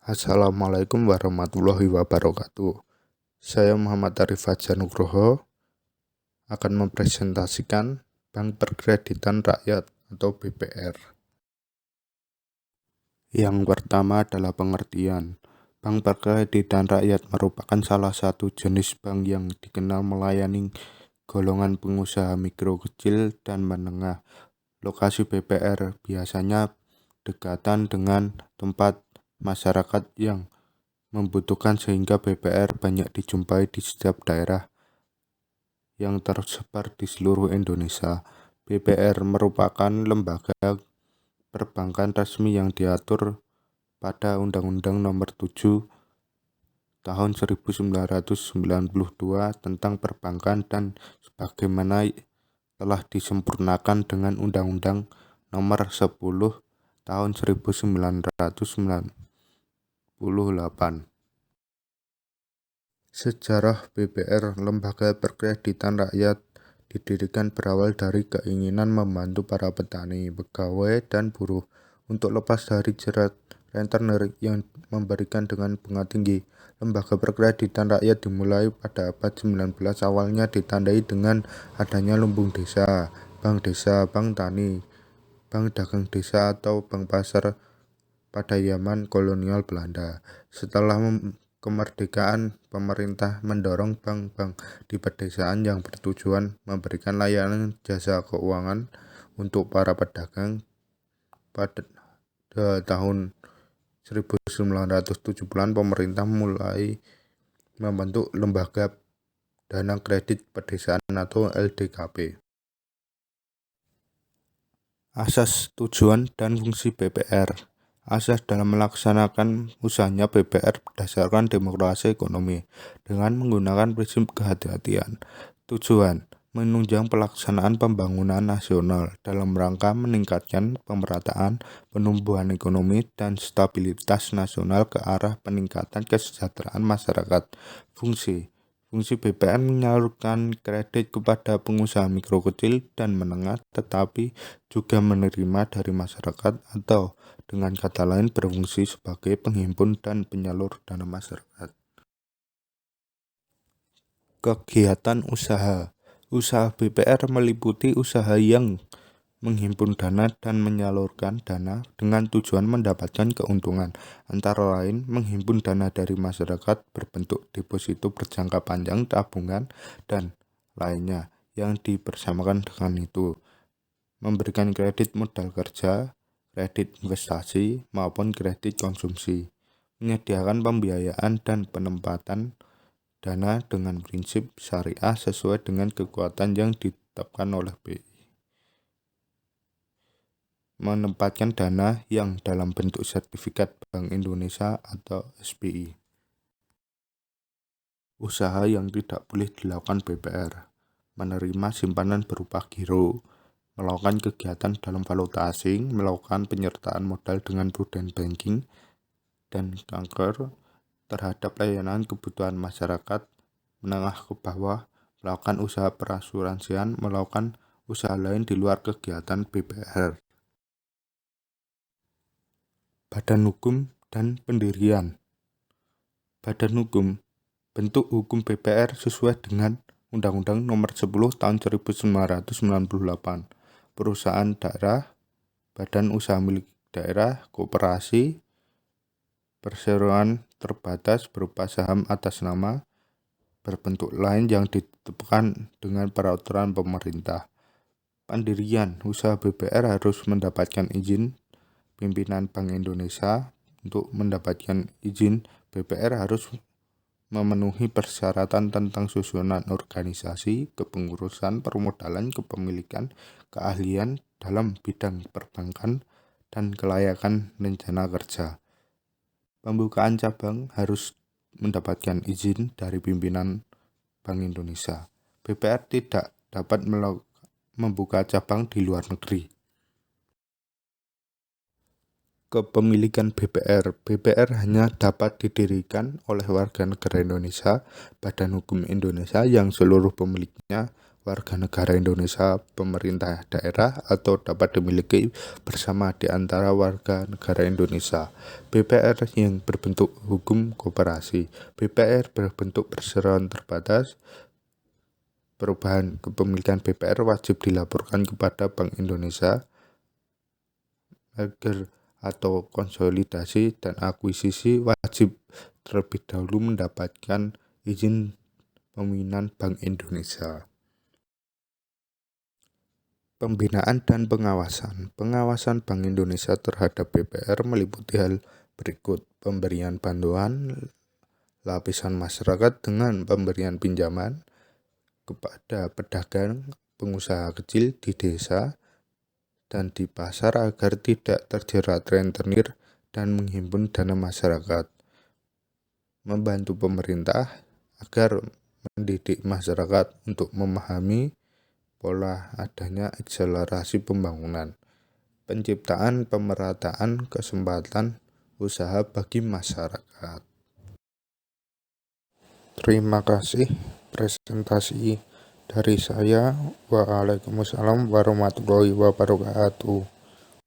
Assalamualaikum warahmatullahi wabarakatuh. Saya Muhammad Arif Fajar Nugroho akan mempresentasikan Bank Perkreditan Rakyat atau BPR. Yang pertama adalah pengertian. Bank Perkreditan Rakyat merupakan salah satu jenis bank yang dikenal melayani golongan pengusaha mikro, kecil, dan menengah. Lokasi BPR biasanya dekatan dengan tempat masyarakat yang membutuhkan sehingga BPR banyak dijumpai di setiap daerah yang tersebar di seluruh Indonesia. BPR merupakan lembaga perbankan resmi yang diatur pada Undang-Undang Nomor 7 Tahun 1992 tentang perbankan dan sebagaimana telah disempurnakan dengan Undang-Undang Nomor 10 Tahun 1998. Sejarah BPR, Lembaga Perkreditan Rakyat, didirikan berawal dari keinginan membantu para petani, pegawai, dan buruh untuk lepas dari jerat rentenir yang memberikan dengan bunga tinggi. Lembaga Perkreditan Rakyat dimulai pada abad 19, awalnya ditandai dengan adanya lumbung desa, bank tani, bank dagang desa, atau bank pasar pada zaman kolonial Belanda. Setelah kemerdekaan, pemerintah mendorong bank-bank di pedesaan yang bertujuan memberikan layanan jasa keuangan untuk para pedagang. Pada tahun 1970-an, pemerintah mulai membentuk Lembaga Dana Kredit Pedesaan atau LDKP. Asas, tujuan, dan fungsi BPR. Asas dalam melaksanakan usahanya BPR berdasarkan demokrasi ekonomi dengan menggunakan prinsip kehati-hatian. Tujuan, menunjang pelaksanaan pembangunan nasional dalam rangka meningkatkan pemerataan, penumbuhan ekonomi, dan stabilitas nasional ke arah peningkatan kesejahteraan masyarakat. Fungsi BPR menyalurkan kredit kepada pengusaha mikro, kecil, dan menengah, tetapi juga menerima dari masyarakat atau dengan kata lain berfungsi sebagai penghimpun dan penyalur dana masyarakat. Kegiatan usaha BPR meliputi usaha yang menghimpun dana dan menyalurkan dana dengan tujuan mendapatkan keuntungan, antara lain menghimpun dana dari masyarakat berbentuk deposito berjangka panjang, tabungan, dan lainnya yang dibersamakan dengan itu, memberikan kredit modal kerja, kredit investasi, maupun kredit konsumsi, menyediakan pembiayaan dan penempatan dana dengan prinsip syariah sesuai dengan kekuatan yang ditetapkan oleh BI, menempatkan dana yang dalam bentuk sertifikat Bank Indonesia atau SBI. Usaha yang tidak boleh dilakukan BPR: menerima simpanan berupa giro, melakukan kegiatan dalam valuta asing, melakukan penyertaan modal dengan prudent banking, dan kanker terhadap layanan kebutuhan masyarakat menengah ke bawah, melakukan usaha perasuransian, melakukan usaha lain di luar kegiatan BPR. Badan hukum dan pendirian. Badan hukum, bentuk hukum BPR sesuai dengan Undang-Undang Nomor 10 Tahun 1998. Perusahaan daerah, badan usaha milik daerah, koperasi, perseroan terbatas berupa saham atas nama, berbentuk lain yang ditetapkan dengan peraturan pemerintah. Pendirian usaha BPR harus mendapatkan izin pimpinan Bank Indonesia. Untuk mendapatkan izin, BPR harus memenuhi persyaratan tentang susunan organisasi, kepengurusan, permodalan, kepemilikan, keahlian dalam bidang perbankan, dan kelayakan rencana kerja. Pembukaan cabang harus mendapatkan izin dari pimpinan Bank Indonesia. BPR tidak dapat membuka cabang di luar negeri. Kepemilikan BPR hanya dapat didirikan oleh warga negara Indonesia, badan hukum Indonesia yang seluruh pemiliknya warga negara Indonesia, pemerintah daerah, atau dapat dimiliki bersama di antara warga negara Indonesia. BPR yang berbentuk hukum koperasi. BPR berbentuk perseroan terbatas. Perubahan kepemilikan BPR wajib dilaporkan kepada Bank Indonesia. Merger atau konsolidasi dan akuisisi wajib terlebih dahulu mendapatkan izin pimpinan Bank Indonesia. Pembinaan dan pengawasan. Pengawasan Bank Indonesia terhadap BPR meliputi hal berikut: pemberian bantuan lapisan masyarakat dengan pemberian pinjaman kepada pedagang, pengusaha kecil di desa dan di pasar agar tidak terjerat rentenir dan menghimpun dana masyarakat. Membantu pemerintah agar mendidik masyarakat untuk memahami pola adanya akselerasi pembangunan. Penciptaan pemerataan kesempatan usaha bagi masyarakat. Terima kasih presentasi dari saya. Waalaikumsalam warahmatullahi wabarakatuh.